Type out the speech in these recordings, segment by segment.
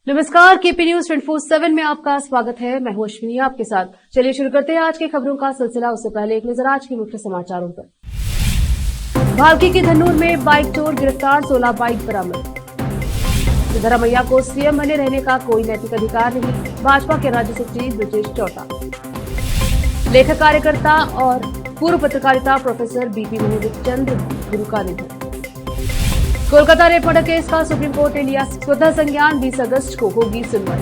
नमस्कार, KP news 24/7 में आपका स्वागत है। मैं हूं अश्विनी आपके साथ। चलिए शुरू करते हैं आज की खबरों का सिलसिला। उससे पहले एक नजर आज के मुख्य समाचारों पर। भालकी के धन्नूर में बाइक चोर गिरफ्तार, 16 बाइक बरामद। सिद्धरामैया को सीएम बने रहने का कोई नैतिक अधिकार नहीं, भाजपा के राज्य सचिव ब्रजेश चौटा। लेखक कार्यकर्ता और पूर्व पत्रकारिता प्रोफेसर बीपी महेशचंद्र गुरु का निधन। कोलकाता रेप मर्डर केस का सुप्रीम कोर्ट ने लिया स्वतः संज्ञान, 20 अगस्त को होगी सुनवाई।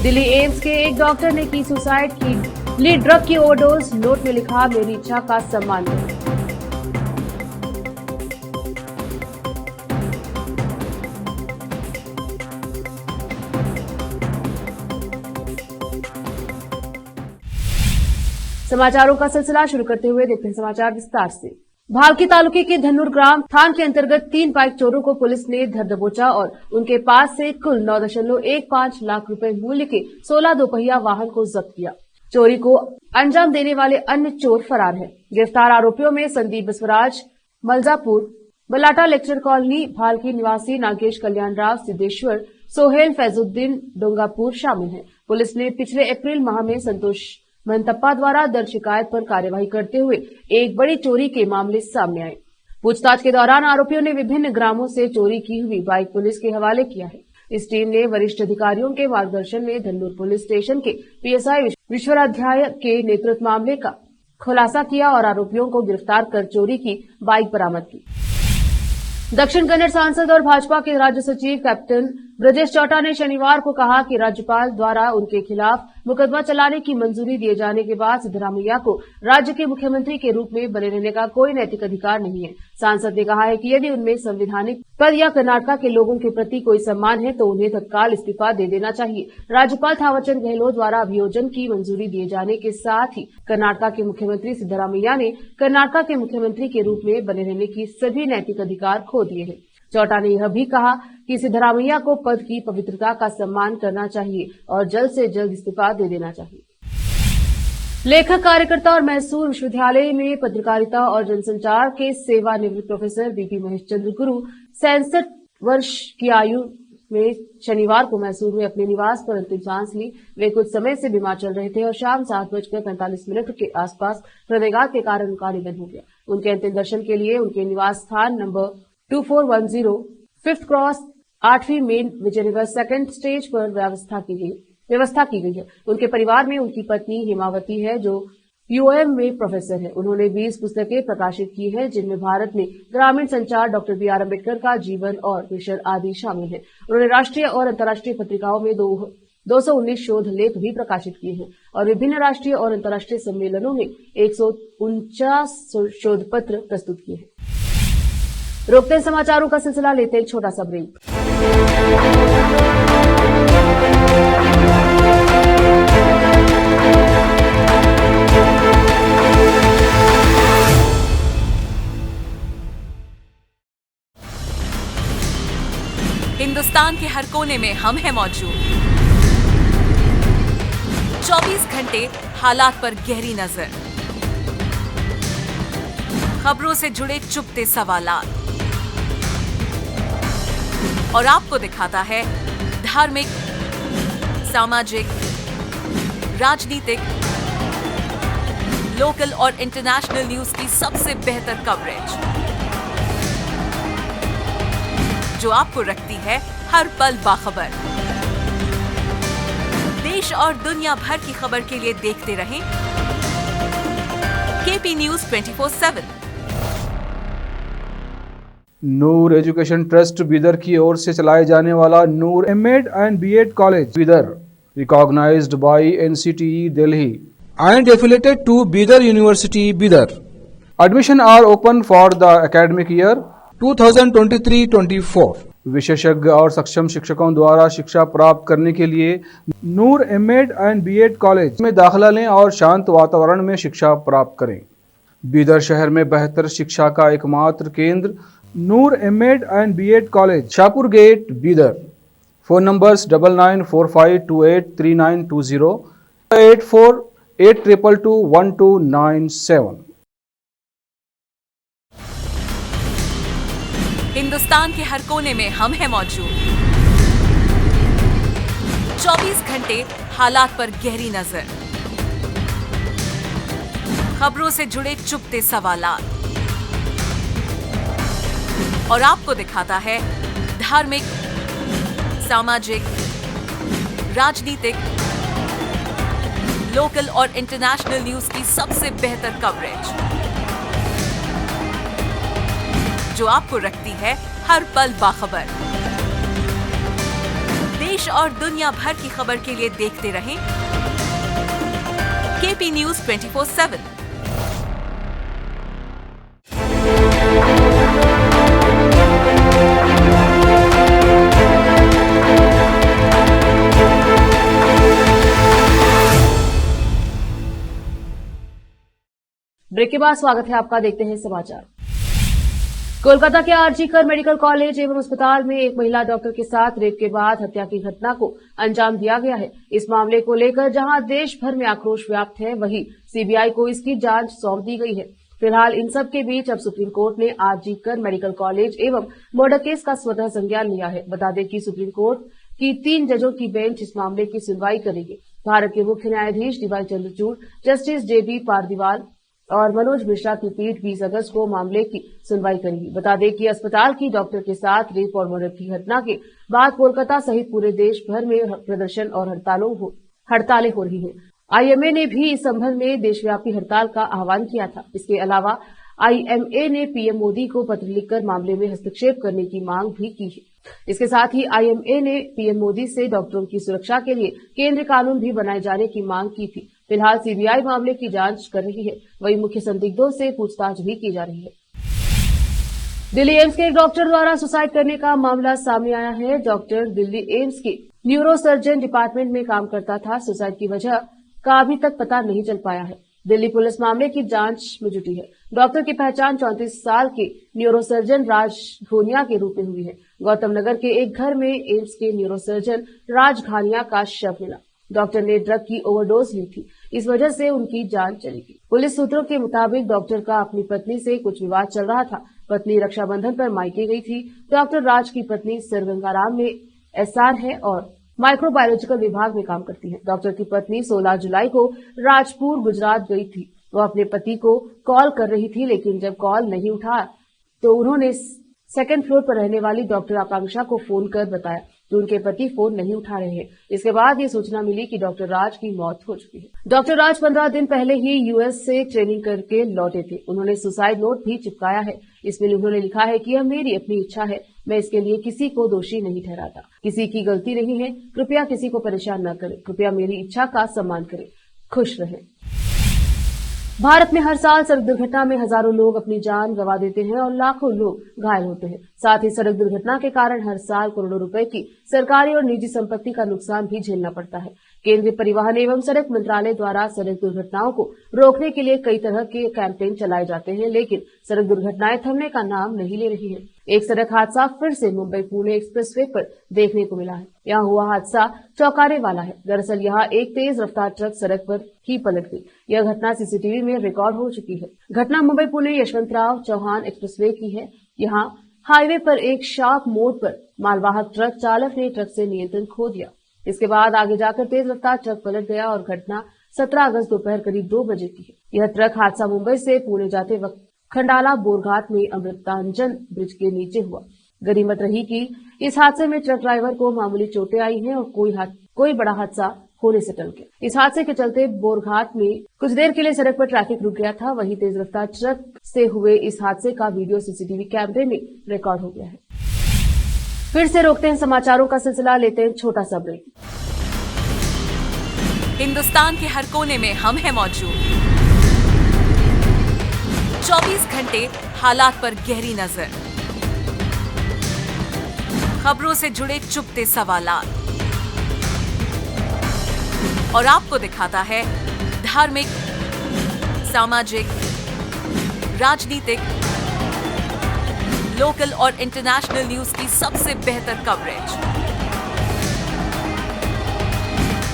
दिल्ली एम्स के एक डॉक्टर ने की सुसाइड, की ली ड्रग की ओवरडोज, नोट में लिखा मेरी इच्छा का सम्मान करें। समाचारों का सिलसिला शुरू करते हुए देखते हैं समाचार विस्तार से। भालकी तालुके के धन्नूर ग्राम थान के अंतर्गत 3 बाइक चोरों को पुलिस ने धर दबोचा और उनके पास से कुल 9.15 लाख रुपए मूल्य के 16 दोपहिया वाहन को जब्त किया। चोरी को अंजाम देने वाले अन्य चोर फरार हैं। गिरफ्तार आरोपियों में संदीप बसवराज मलजापुर, बलाटा लेक्चर कॉलोनी भालकी निवासी नागेश कल्याण राव सिद्धेश्वर, सोहेल फैजुद्दीन डोंगापुर शामिल हैं। पुलिस ने पिछले अप्रैल माह में संतोष महंतप्पा द्वारा दर्ज शिकायत पर कार्यवाही करते हुए एक बड़ी चोरी के मामले सामने आए। पूछताछ के दौरान आरोपियों ने विभिन्न ग्रामों से चोरी की हुई बाइक पुलिस के हवाले किया है। इस टीम ने वरिष्ठ अधिकारियों के मार्गदर्शन में धन्नूर पुलिस स्टेशन के पीएसआई विश्वराध्याय के नेतृत्व मामले का खुलासा किया और आरोपियों को गिरफ्तार कर चोरी की बाइक बरामद की। दक्षिण कन्नड़ सांसद और भाजपा के राज्य सचिव कैप्टन ब्रजेश चौटा ने शनिवार को कहा कि राज्यपाल द्वारा उनके खिलाफ मुकदमा चलाने की मंजूरी दिए जाने के बाद सिद्धरामैया को राज्य के मुख्यमंत्री के रूप में बने रहने का कोई नैतिक अधिकार नहीं है। सांसद ने कहा है कि यदि उनमें संवैधानिक पद या कर्नाटक के लोगों के प्रति कोई सम्मान है तो उन्हें तत्काल इस्तीफा दे देना चाहिए। राज्यपाल थावरचंद गहलोत द्वारा अभियोजन की मंजूरी दिए जाने के साथ ही कर्नाटक के मुख्यमंत्री सिद्धरामैया ने कर्नाटक के मुख्यमंत्री के रूप में बने रहने की सभी नैतिक अधिकार खो दिए हैं। चौटा ने यह भी कहा कि सिद्धरामैया को पद की पवित्रता का सम्मान करना चाहिए और जल्द से जल्द इस्तीफा दे देना चाहिए। लेखक कार्यकर्ता और मैसूर विश्वविद्यालय में पत्रकारिता और जनसंचार के सेवानिवृत्त प्रोफेसर बीपी महेशचंद्र गुरु 67 वर्ष की आयु में शनिवार को मैसूर में अपने निवास पर अंतिम सांस ली। वे कुछ समय से बीमार चल रहे थे और शाम 7:45 के आसपास हृदयघात के कारण उनका निधन हो गया। उनके अंतिम दर्शन के लिए उनके निवास स्थान नंबर 2410 5th क्रॉस 8वीं मेन विजयनगर 2nd स्टेज पर व्यवस्था की गई है। उनके परिवार में उनकी पत्नी हेमावती है जो यूएम में प्रोफेसर है। उन्होंने 20 पुस्तकें प्रकाशित की हैं जिनमें भारत में ग्रामीण संचार, डॉक्टर बी आर अम्बेडकर का जीवन और मिशन आदि शामिल है। उन्होंने राष्ट्रीय और अंतर्राष्ट्रीय पत्रिकाओं में 219 शोध लेख भी प्रकाशित किए हैं और विभिन्न राष्ट्रीय और अंतर्राष्ट्रीय सम्मेलनों में 149 शोध पत्र प्रस्तुत किए हैं। रोकते हैं समाचारों का सिलसिला, लेते हैं छोटा सा ब्रेक। हिंदुस्तान के हर कोने में हम हैं मौजूद। 24 घंटे हालात पर गहरी नजर, खबरों से जुड़े चुपते सवालात और आपको दिखाता है धार्मिक, सामाजिक, राजनीतिक, लोकल और इंटरनेशनल न्यूज की सबसे बेहतर कवरेज जो आपको रखती है हर पल बाखबर। देश और दुनिया भर की खबर के लिए देखते रहें KP news 24/7। Noor education trust Bidar की ओर से चलाए जाने वाला Noor MEd and BEd college Bidar, recognised by NCTE Delhi and affiliated to Bidar University, Bidar. Admission are open for the academic year 2023-24. विशेषज्ञ और सक्षम शिक्षकों द्वारा शिक्षा प्राप्त करने के लिए नूर एमएड एंड बीएड कॉलेज में दाखिला लें और शांत वातावरण में शिक्षा प्राप्त करें। बीदर शहर में बेहतर शिक्षा का एकमात्र केंद्र Noor MEd and BEd college, Shahpur gate, Bidar. Phone numbers 9945283920, 8482221297। Hindustan के हर कोने में हम हैं मौजूद। 24 घंटे हालात पर गहरी नजर, खबरों से जुड़े चुपते सवालात, और आपको दिखाता है धार्मिक, सामाजिक, राजनीतिक, लोकल और इंटरनेशनल न्यूज की सबसे बेहतर कवरेज, जो आपको रखती है हर पल बाखबर। देश और दुनिया भर की खबर के लिए देखते रहें केपी न्यूज 24/7। ब्रेक के बाद स्वागत है आपका। देखते हैं समाचार। कोलकाता के आरजी कर मेडिकल कॉलेज एवं अस्पताल में एक महिला डॉक्टर के साथ रेप के बाद हत्या की घटना को अंजाम दिया गया है। इस मामले को लेकर जहां देश भर में आक्रोश व्याप्त है, वहीं सीबीआई को इसकी जांच सौंप दी गई है। फिलहाल इन सब के बीच अब सुप्रीम कोर्ट ने आरजी कर मेडिकल कॉलेज एवं मर्डर केस का स्वतः संज्ञान लिया है। बता दें कि सुप्रीम कोर्ट की 3 जजों की बेंच इस मामले की सुनवाई करेगी। भारत के मुख्य न्यायाधीश डीवाई चंद्रचूड़, जस्टिस जेबी पारदीवाल और मनोज मिश्रा की पीठ 20 अगस्त को मामले की सुनवाई करेगी। बता दें कि अस्पताल की डॉक्टर के साथ रेप और मर्डर की घटना के बाद कोलकाता सहित पूरे देश भर में प्रदर्शन और हड़तालें हो रही हैं। आईएमए ने भी इस संबंध में देशव्यापी हड़ताल का आह्वान किया था। इसके अलावा आईएमए ने पीएम मोदी को पत्र लिखकर मामले में हस्तक्षेप करने की मांग भी की है। इसके साथ ही आईएमए ने पीएम मोदी से डॉक्टरों की सुरक्षा के लिए केंद्रीय कानून भी बनाए जाने की मांग की थी। फिलहाल सीबीआई मामले की जांच कर रही है, वहीं मुख्य संदिग्धों से पूछताछ भी की जा रही है। दिल्ली एम्स के एक डॉक्टर द्वारा सुसाइड करने का मामला सामने आया है। डॉक्टर दिल्ली एम्स के न्यूरोसर्जन डिपार्टमेंट में काम करता था। सुसाइड की वजह का अभी तक पता नहीं चल पाया है। दिल्ली पुलिस मामले की जांच में जुटी है। डॉक्टर की पहचान 34 साल के न्यूरोसर्जन राज घानिया के रूप में हुई है। गौतम नगर के एक घर में एम्स के न्यूरोसर्जन राज घानिया का शव मिला। डॉक्टर ने ड्रग की ओवरडोज ली थी, इस वजह से उनकी जान चली गई। पुलिस सूत्रों के मुताबिक डॉक्टर का अपनी पत्नी से कुछ विवाद चल रहा था। पत्नी रक्षाबंधन पर मायके गई थी। डॉक्टर राज की पत्नी सिरगंगाराम में एसआर है और माइक्रोबायोलॉजिकल विभाग में काम करती है। डॉक्टर की पत्नी 16 जुलाई को राजपुर गुजरात गई थी। वो अपने पति को कॉल कर रही थी, लेकिन जब कॉल नहीं उठा तो उन्होंने 2nd फ्लोर पर रहने वाली डॉक्टर आकांक्षा को फोन कर बताया कि उनके पति फोन नहीं उठा रहे हैं। इसके बाद ये सूचना मिली कि डॉक्टर राज की मौत हो चुकी है। डॉक्टर राज 15 दिन पहले ही यूएस से ट्रेनिंग करके लौटे थे। उन्होंने सुसाइड नोट भी चिपकाया है। इसमें उन्होंने लिखा है कि यह मेरी अपनी इच्छा है, मैं इसके लिए किसी को दोषी नहीं ठहराता। किसी की गलती नहीं है, कृपया किसी को परेशान न करें, कृपया मेरी इच्छा का सम्मान करें, खुश रहें। भारत में हर साल सड़क दुर्घटना में हजारों लोग अपनी जान गंवा देते हैं और लाखों लोग घायल होते हैं। साथ ही सड़क दुर्घटना के कारण हर साल करोड़ों रुपए की सरकारी और निजी संपत्ति का नुकसान भी झेलना पड़ता है। केंद्रीय परिवहन एवं सड़क मंत्रालय द्वारा सड़क दुर्घटनाओं को रोकने के लिए कई तरह के कैंपेन चलाए जाते हैं, लेकिन सड़क दुर्घटनाएं थमने का नाम नहीं ले रही है। एक सड़क हादसा फिर से मुंबई पुणे एक्सप्रेसवे पर देखने को मिला है। यहाँ हुआ हादसा चौंकाने वाला है। दरअसल यहाँ एक तेज रफ्तार ट्रक सड़क पर ही पलट गई। यह घटना सीसीटीवी में रिकॉर्ड हो चुकी है। घटना मुंबई पुणे यशवंतराव चौहान एक्सप्रेसवे की है। यहाँ हाईवे पर एक शार्प मोड़ पर मालवाहक ट्रक चालक ने ट्रक से नियंत्रण खो दिया। इसके बाद आगे जाकर तेज रफ्तार ट्रक पलट गया और घटना 17 अगस्त दोपहर करीब 2 बजे की है। यह ट्रक हादसा मुंबई से पुणे जाते वक्त खंडाला बोरघाट में अमृतांजन ब्रिज के नीचे हुआ। गनीमत रही कि इस हादसे में ट्रक ड्राइवर को मामूली चोटें आई हैं और कोई बड़ा हादसा होने से टल गया। इस हादसे के चलते बोरघाट में कुछ देर के लिए सड़क पर ट्रैफिक रुक गया था। वहीं तेज रफ्तार ट्रक से हुए इस हादसे का वीडियो सीसीटीवी कैमरे में रिकॉर्ड हो गया है। फिर से रोकते हैं समाचारों का सिलसिला, लेते हैं छोटा सा ब्रेक। हिंदुस्तान के हर कोने में हम हैं मौजूद। 24 घंटे हालात पर गहरी नजर, खबरों से जुड़े चुपते सवालात, और आपको दिखाता है धार्मिक, सामाजिक, राजनीतिक, लोकल और इंटरनेशनल न्यूज की सबसे बेहतर कवरेज,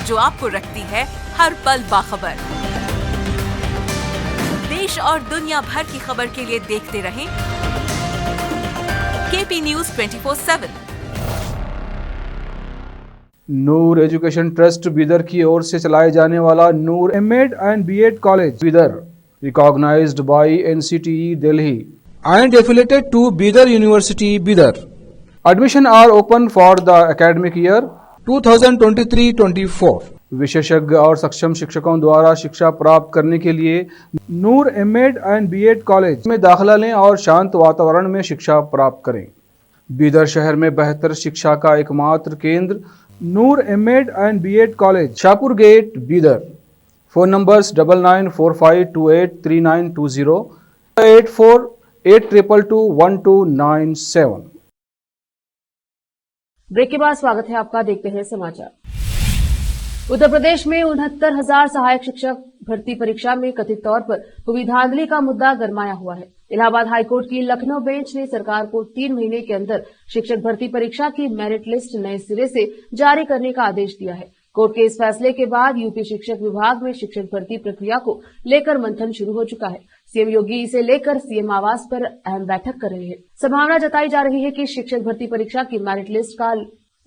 जो आपको रखती है हर पल बाखबर। देश और दुनिया भर की खबर के लिए देखते रहें KP news 24/7। Noor education trust Bidar की ओर से चलाए जाने वाला Noor MEd and BEd college Bidar recognised by NCTE Delhi and affiliated to Bidar University, Bidar. Admission are open for the academic year 2023-24. विशेषज्ञ और सक्षम शिक्षकों द्वारा शिक्षा प्राप्त करने के लिए नूर एमएड एंड बीएड कॉलेज में दाखिला लें और शांत वातावरण में शिक्षा प्राप्त करें। बीदर शहर में बेहतर शिक्षा का एकमात्र केंद्र Noor MEd and BEd college, Shahpur gate, Bidar. Phone numbers 9945283920 8482221297। Break के बाद स्वागत है आपका। देखते हैं समाचार। उत्तर प्रदेश में 69,000 सहायक शिक्षक भर्ती परीक्षा में कथित तौर पर हुई धांधली का मुद्दा गरमाया हुआ है। इलाहाबाद हाईकोर्ट की लखनऊ बेंच ने सरकार को 3 महीने के अंदर शिक्षक भर्ती परीक्षा की मेरिट लिस्ट नए सिरे से जारी करने का आदेश दिया है। कोर्ट के इस फैसले के बाद यूपी शिक्षक विभाग में शिक्षक भर्ती प्रक्रिया को लेकर मंथन शुरू हो चुका है। सीएम योगी इसे लेकर सीएम आवास पर अहम बैठक कर रहे हैं। संभावना जताई जा रही है कि शिक्षक भर्ती परीक्षा की मेरिट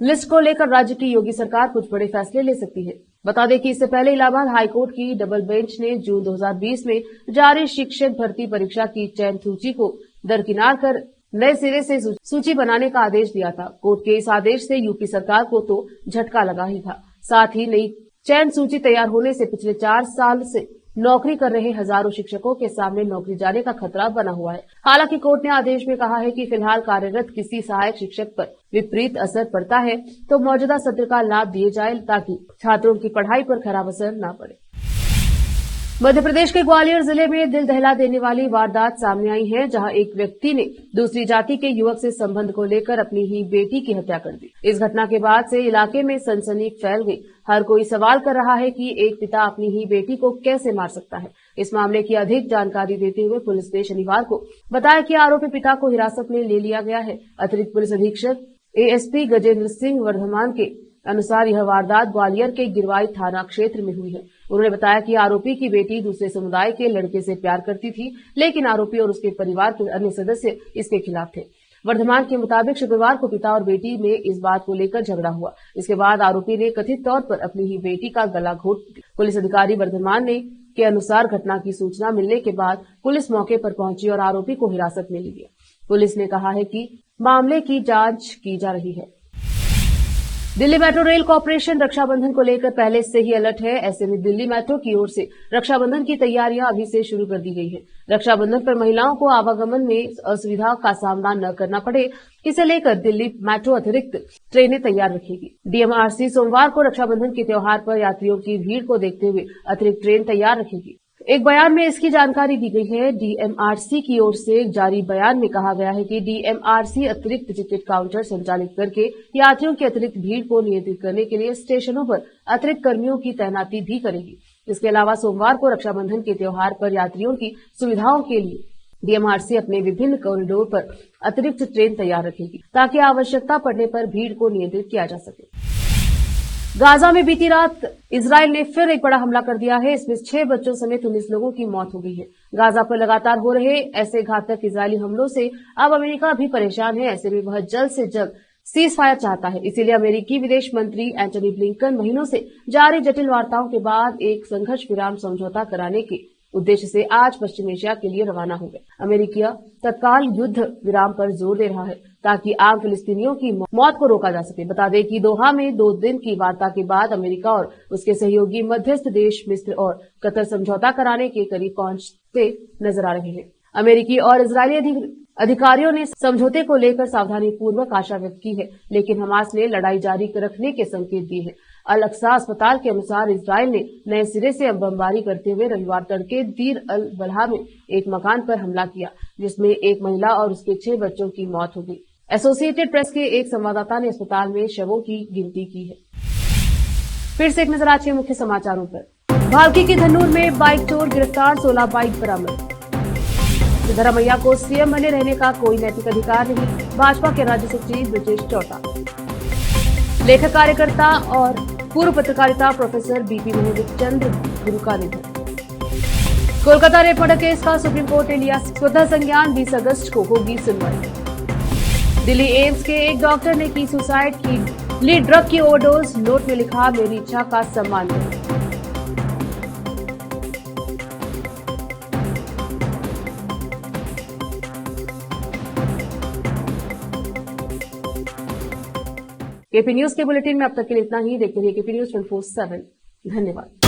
लिस्ट को लेकर राज्य की योगी सरकार कुछ बड़े फैसले ले सकती है। बता दें कि इससे पहले इलाहाबाद हाईकोर्ट की डबल बेंच ने जून 2020 में जारी शिक्षक भर्ती परीक्षा की चयन सूची को दरकिनार कर नए सिरे से सूची बनाने का आदेश दिया था। कोर्ट के इस आदेश से यूपी सरकार को तो झटका लगा ही था, साथ ही नई चयन सूची तैयार होने से पिछले 4 साल से नौकरी कर रहे हजारों शिक्षकों के सामने नौकरी जाने का खतरा बना हुआ है। हालांकि कोर्ट ने आदेश में कहा है कि फिलहाल कार्यरत किसी सहायक शिक्षक पर विपरीत असर पड़ता है तो मौजूदा सत्र का लाभ दिए जाए ताकि छात्रों की पढ़ाई पर खराब असर न पड़े। मध्य प्रदेश के ग्वालियर जिले में दिल दहला देने वाली वारदात सामने आई है, जहां एक व्यक्ति ने दूसरी जाति के युवक से संबंध को लेकर अपनी ही बेटी की हत्या कर दी। इस घटना के बाद से इलाके में सनसनी फैल गई। हर कोई सवाल कर रहा है कि एक पिता अपनी ही बेटी को कैसे मार सकता है। इस मामले की अधिक जानकारी देते हुए पुलिस ने शनिवार को बताया कि आरोपी पिता को हिरासत में ले लिया गया है। अतिरिक्त पुलिस अधीक्षक एएसपी गजेंद्र सिंह वर्धमान के अनुसार यह वारदात ग्वालियर के गिरवाई थाना क्षेत्र में हुई है। उन्होंने बताया कि आरोपी की बेटी दूसरे समुदाय के लड़के से प्यार करती थी, लेकिन आरोपी और उसके परिवार के अन्य सदस्य इसके खिलाफ थे। वर्धमान के मुताबिक शुक्रवार को पिता और बेटी में इस बात को लेकर झगड़ा हुआ। इसके बाद आरोपी ने कथित तौर पर अपनी ही बेटी का गला घोंट दिया। पुलिस अधिकारी वर्धमान के अनुसार घटना की सूचना मिलने के बाद पुलिस मौके पर पहुंची और आरोपी को हिरासत में लिया। पुलिस ने कहा है कि मामले की जांच की जा रही है। Delhi metro rail corporation Rakshabandhan को लेकर पहले से ही अलर्ट है। ऐसे में दिल्ली मेट्रो की ओर से रक्षाबंधन की तैयारियां अभी से शुरू कर दी गई है। रक्षाबंधन पर महिलाओं को आवागमन में असुविधा का सामना न करना पड़े, इसे लेकर दिल्ली मेट्रो अतिरिक्त ट्रेनें तैयार रखेगी। डीएमआरसी सोमवार को रक्षाबंधन के त्योहार पर यात्रियों की भीड़ को देखते हुए अतिरिक्त ट्रेन तैयार रखेगी। एक बयान में इसकी जानकारी दी गई है। डीएमआरसी की ओर से जारी बयान में कहा गया है कि डीएमआरसी अतिरिक्त टिकट काउंटर संचालित करके यात्रियों की अतिरिक्त भीड़ को नियंत्रित करने के लिए स्टेशनों पर अतिरिक्त कर्मियों की तैनाती भी करेगी। इसके अलावा सोमवार को रक्षाबंधन के त्योहार पर यात्रियों की सुविधाओं के लिए डीएमआरसी अपने विभिन्न कॉरिडोर पर अतिरिक्त ट्रेन तैयार रखेगी ताकि आवश्यकता पड़ने पर भीड़ को नियंत्रित किया जा सके। गाजा में बीती रात इजराइल ने फिर एक बड़ा हमला कर दिया है। इसमें 6 बच्चों समेत 19 लोगों की मौत हो गई है। गाजा पर लगातार हो रहे ऐसे घातक इजरायली हमलों से अब अमेरिका भी परेशान है। ऐसे में वह जल्द से जल्द सीज फायर चाहता है। इसीलिए अमेरिकी विदेश मंत्री एंटनी ब्लिंकन महीनों से जारी जटिल वार्ताओं के बाद एक संघर्ष विराम समझौता कराने के उद्देश्य से आज पश्चिम एशिया के लिए रवाना हो गए। अमेरिका तत्काल युद्ध विराम पर जोर दे रहा है ताकि आम फिलिस्तीनियों की मौत को रोका जा सके। बता दें कि दोहा में 2 दिन की वार्ता के बाद अमेरिका और उसके सहयोगी मध्यस्थ देश मिस्र और कतर समझौता कराने के करीब पहुंचते नजर आ रहे हैं। अमेरिकी और इजरायली अधिकारियों ने समझौते को लेकर सावधानीपूर्वक आशा व्यक्त की है, लेकिन हमास ने लड़ाई जारी रखने के संकेत दिए हैं। अल अक्सा अस्पताल के अनुसार इजराइल ने नए सिरे से बमबारी करते हुए रविवार तड़के दीर अल बलहा में एक मकान पर हमला किया, जिसमें एक महिला और उसके 6 बच्चों की मौत हो गई। एसोसिएटेड प्रेस के एक संवाददाता ने अस्पताल में शवों की गिनती की है। फिर से एक नजर आज के मुख्य समाचारों पर। भालकी की धन्नूर में बाइक चोर गिरफ्तार, 16 बाइक बरामद। सिद्धरामैया को सीएम बने रहने का कोई नैतिक अधिकार नहीं, भाजपा के राज्य सचिव ब्रजेश चौटा। लेखक कार्यकर्ता और पूर्व पत्रकारिता प्रोफेसर बीपी मोहित गुरु का निधन। कोलकाता रेप मर्डर केस का सुप्रीम कोर्ट ने लिया स्वतः संज्ञान, 20 अगस्त को होगी सुनवाई। दिल्ली एम्स के एक डॉक्टर ने की सुसाइड की ली ड्रग की ओवरडोज, नोट में लिखा मेरी इच्छा का सम्मान करें। केपी न्यूज के बुलेटिन में अब तक के लिए इतना ही। देखते रहिए केपी न्यूज 24/7। धन्यवाद।